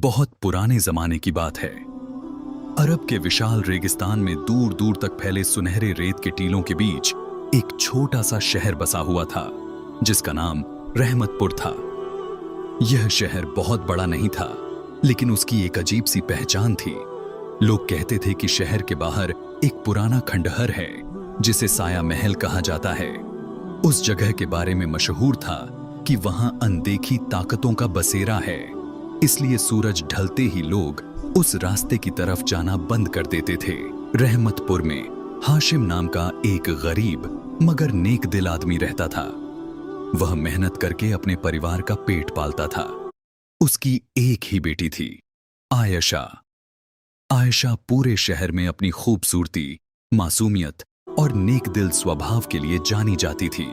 बहुत पुराने जमाने की बात है। अरब के विशाल रेगिस्तान में दूर दूर तक फैले सुनहरे रेत के टीलों के बीच एक छोटा सा शहर बसा हुआ था, जिसका नाम रहमतपुर था। यह शहर बहुत बड़ा नहीं था, लेकिन उसकी एक अजीब सी पहचान थी। लोग कहते थे कि शहर के बाहर एक पुराना खंडहर है, जिसे साया महल कहा जाता है। उस जगह के बारे में मशहूर था कि वहां अनदेखी ताकतों का बसेरा है, इसलिए सूरज ढलते ही लोग उस रास्ते की तरफ जाना बंद कर देते थे। रहमतपुर में हाशिम नाम का एक गरीब मगर नेक दिल आदमी रहता था। वह मेहनत करके अपने परिवार का पेट पालता था। उसकी एक ही बेटी थी, आयशा। आयशा पूरे शहर में अपनी खूबसूरती, मासूमियत और नेक दिल स्वभाव के लिए जानी जाती थी।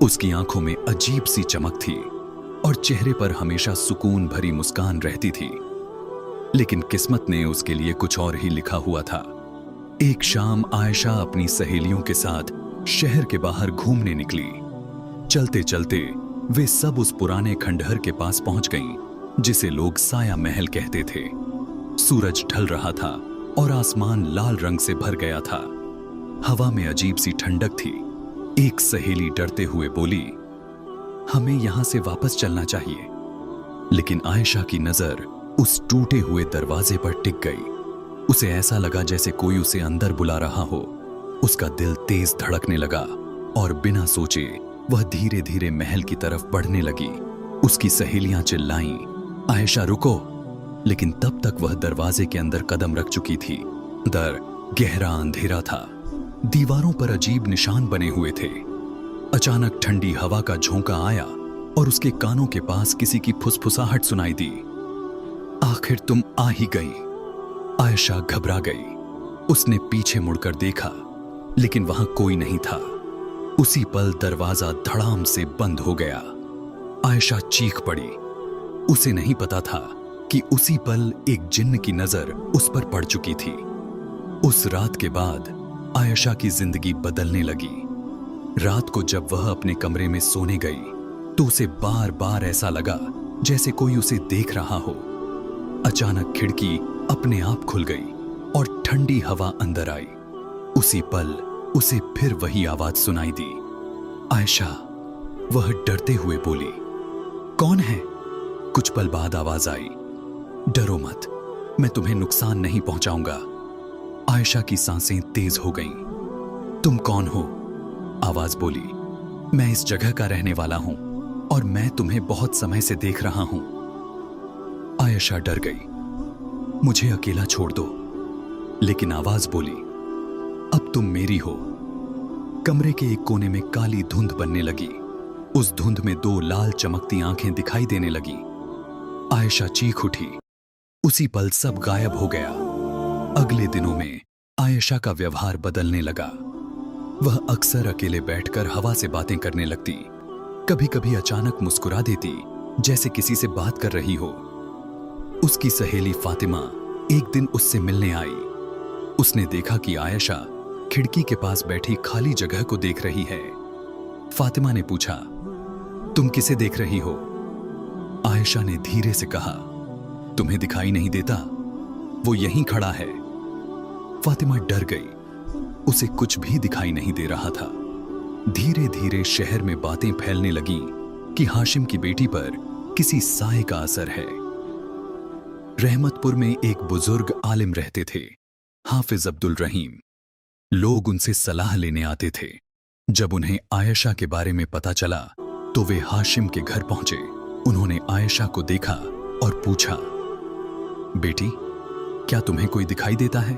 उसकी आंखों में अजीब सी चमक थी और चेहरे पर हमेशा सुकून भरी मुस्कान रहती थी। लेकिन किस्मत ने उसके लिए कुछ और ही लिखा हुआ था। एक शाम आयशा अपनी सहेलियों के साथ शहर के बाहर घूमने निकली। चलते चलते वे सब उस पुराने खंडहर के पास पहुंच गईं, जिसे लोग साया महल कहते थे। सूरज ढल रहा था और आसमान लाल रंग से भर गया था। हवा में अजीब सी ठंडक थी। एक सहेली डरते हुए बोली, हमें यहां से वापस चलना चाहिए। लेकिन आयशा की नजर उस टूटे हुए दरवाजे पर टिक गई। उसे ऐसा लगा जैसे कोई उसे अंदर बुला रहा हो। उसका दिल तेज धड़कने लगा और बिना सोचे वह धीरे धीरे महल की तरफ बढ़ने लगी। उसकी सहेलियां चिल्लाईं, आयशा रुको, लेकिन तब तक वह दरवाजे के अंदर कदम रख चुकी थी। अंदर गहरा अंधेरा था। दीवारों पर अजीब निशान बने हुए थे। अचानक ठंडी हवा का झोंका आया और उसके कानों के पास किसी की फुसफुसाहट सुनाई दी। आखिर तुम आ ही गई। आयशा घबरा गई। उसने पीछे मुड़कर देखा, लेकिन वहां कोई नहीं था। उसी पल दरवाजा धड़ाम से बंद हो गया। आयशा चीख पड़ी। उसे नहीं पता था कि उसी पल एक जिन्न की नजर उस पर पड़ चुकी थी। उस रात के बाद आयशा की जिंदगी बदलने लगी। रात को जब वह अपने कमरे में सोने गई तो उसे बार बार ऐसा लगा जैसे कोई उसे देख रहा हो। अचानक खिड़की अपने आप खुल गई और ठंडी हवा अंदर आई। उसी पल उसे फिर वही आवाज सुनाई दी, आयशा। वह डरते हुए बोली, कौन है? कुछ पल बाद आवाज आई, डरो मत, मैं तुम्हें नुकसान नहीं पहुंचाऊंगा। आयशा की सांसें तेज हो गईं। तुम कौन हो? आवाज बोली, मैं इस जगह का रहने वाला हूं और मैं तुम्हें बहुत समय से देख रहा हूं। आयशा डर गई। मुझे अकेला छोड़ दो। लेकिन आवाज बोली, अब तुम मेरी हो। कमरे के एक कोने में काली धुंध बनने लगी। उस धुंध में दो लाल चमकती आंखें दिखाई देने लगी। आयशा चीख उठी। उसी पल सब गायब हो गया। अगले दिनों में आयशा का व्यवहार बदलने लगा। वह अक्सर अकेले बैठकर हवा से बातें करने लगती। कभी कभी अचानक मुस्कुरा देती, जैसे किसी से बात कर रही हो। उसकी सहेली फातिमा एक दिन उससे मिलने आई। उसने देखा कि आयशा खिड़की के पास बैठी खाली जगह को देख रही है। फातिमा ने पूछा, तुम किसे देख रही हो? आयशा ने धीरे से कहा, तुम्हें दिखाई नहीं देता? वो यहीं खड़ा है। फातिमा डर गई। उसे कुछ भी दिखाई नहीं दे रहा था। धीरे धीरे शहर में बातें फैलने लगीं कि हाशिम की बेटी पर किसी साए का असर है। रहमतपुर में एक बुजुर्ग आलिम रहते थे, हाफिज अब्दुल रहीम। लोग उनसे सलाह लेने आते थे। जब उन्हें आयशा के बारे में पता चला तो वे हाशिम के घर पहुंचे। उन्होंने आयशा को देखा और पूछा, बेटी, क्या तुम्हें कोई दिखाई देता है?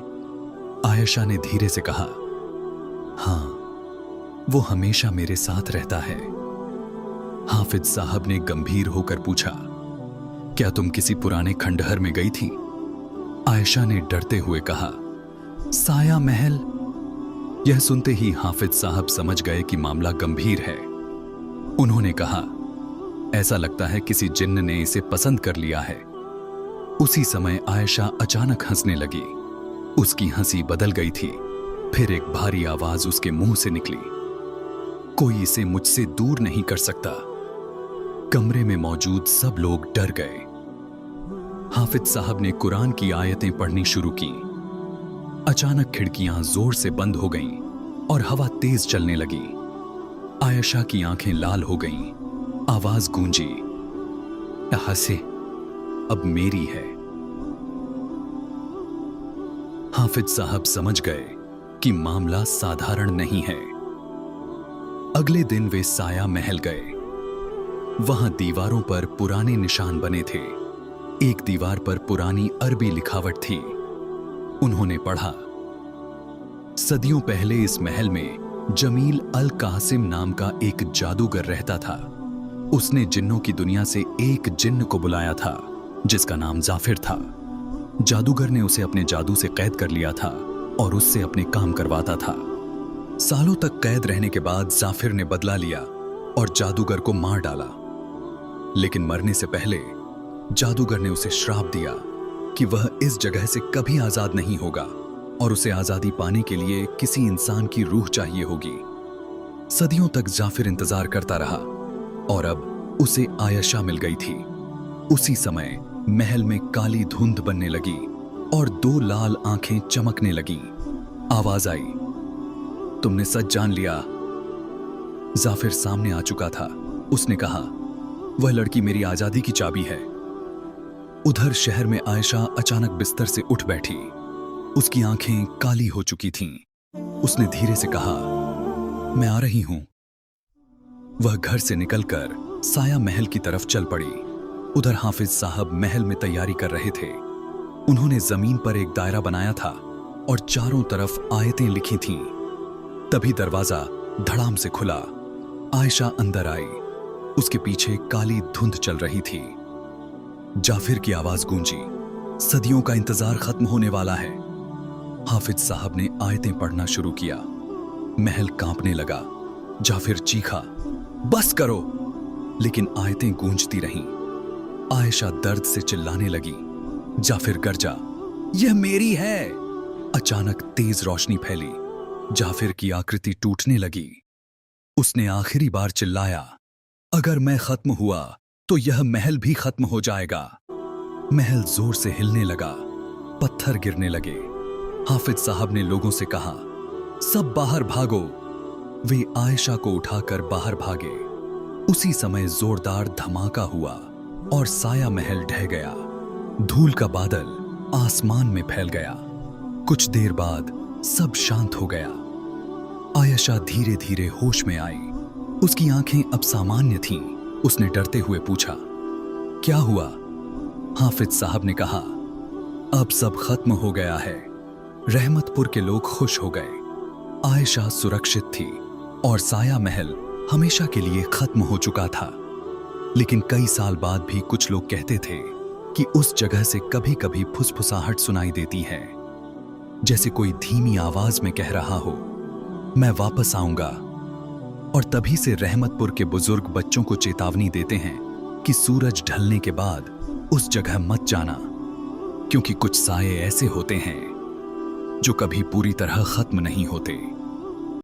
आयशा ने धीरे से कहा, हां, वो हमेशा मेरे साथ रहता है। हाफिज साहब ने गंभीर होकर पूछा, क्या तुम किसी पुराने खंडहर में गई थी? आयशा ने डरते हुए कहा, साया महल। यह सुनते ही हाफिज साहब समझ गए कि मामला गंभीर है। उन्होंने कहा, ऐसा लगता है किसी जिन्न ने इसे पसंद कर लिया है। उसी समय आयशा अचानक हंसने लगी। उसकी हंसी बदल गई थी। फिर एक भारी आवाज उसके मुंह से निकली, कोई इसे मुझसे दूर नहीं कर सकता। कमरे में मौजूद सब लोग डर गए। हाफिज साहब ने कुरान की आयतें पढ़नी शुरू की। अचानक खिड़कियां जोर से बंद हो गईं और हवा तेज चलने लगी। आयशा की आंखें लाल हो गईं। आवाज गूंजी, यहाँ से अब मेरी है। हाफिज साहब समझ गए कि मामला साधारण नहीं है। अगले दिन वे साया महल गए। वहां दीवारों पर पुराने निशान बने थे। एक दीवार पर पुरानी अरबी लिखावट थी। उन्होंने पढ़ा, सदियों पहले इस महल में जमील अल कासिम नाम का एक जादूगर रहता था। उसने जिन्नों की दुनिया से एक जिन्न को बुलाया था जिसका नाम जाफिर था। जादूगर ने उसे अपने जादू से कैद कर लिया था और उससे अपने काम करवाता था। सालों तक कैद रहने के बाद जाफिर ने बदला लिया और जादूगर को मार डाला। लेकिन मरने से पहले जादूगर ने उसे श्राप दिया कि वह इस जगह से कभी आजाद नहीं होगा और उसे आजादी पाने के लिए किसी इंसान की रूह चाहिए होगी। सदियों तक जाफिर इंतजार करता रहा और अब उसे आयशा मिल गई थी। उसी समय महल में काली धुंध बनने लगी और दो लाल आंखें चमकने लगीं। आवाज आई, तुमने सच जान लिया। जाफिर सामने आ चुका था। उसने कहा, वह लड़की मेरी आजादी की चाबी है। उधर शहर में आयशा अचानक बिस्तर से उठ बैठी। उसकी आंखें काली हो चुकी थीं। उसने धीरे से कहा, मैं आ रही हूं। वह घर से निकलकर साया महल की तरफ चल पड़ी। उधर हाफिज साहब महल में तैयारी कर रहे थे। उन्होंने जमीन पर एक दायरा बनाया था और चारों तरफ आयतें लिखी थीं। तभी दरवाजा धड़ाम से खुला। आयशा अंदर आई। उसके पीछे काली धुंध चल रही थी। जाफिर की आवाज गूंजी, सदियों का इंतजार खत्म होने वाला है। हाफिज साहब ने आयतें पढ़ना शुरू किया। महल कांपने लगा। जाफिर चीखा, बस करो, लेकिन आयतें गूंजती रहीं। आयशा दर्द से चिल्लाने लगी। जाफिर गरजा, यह मेरी है। अचानक तेज रोशनी फैली। जाफिर की आकृति टूटने लगी। उसने आखिरी बार चिल्लाया, अगर मैं खत्म हुआ तो यह महल भी खत्म हो जाएगा। महल जोर से हिलने लगा। पत्थर गिरने लगे। हाफिज साहब ने लोगों से कहा, सब बाहर भागो। वे आयशा को उठाकर बाहर भागे। उसी समय जोरदार धमाका हुआ और साया महल ढह गया। धूल का बादल आसमान में फैल गया। कुछ देर बाद सब शांत हो गया। आयशा धीरे धीरे होश में आई। उसकी आंखें अब सामान्य थीं। उसने डरते हुए पूछा, क्या हुआ? हाफिज साहब ने कहा, अब सब खत्म हो गया है। रहमतपुर के लोग खुश हो गए। आयशा सुरक्षित थी और साया महल हमेशा के लिए खत्म हो चुका था। लेकिन कई साल बाद भी कुछ लोग कहते थे कि उस जगह से कभी कभी फुसफुसाहट सुनाई देती है, जैसे कोई धीमी आवाज में कह रहा हो, मैं वापस आऊंगा। और तभी से रहमतपुर के बुजुर्ग बच्चों को चेतावनी देते हैं कि सूरज ढलने के बाद उस जगह मत जाना, क्योंकि कुछ साये ऐसे होते हैं जो कभी पूरी तरह खत्म नहीं होते।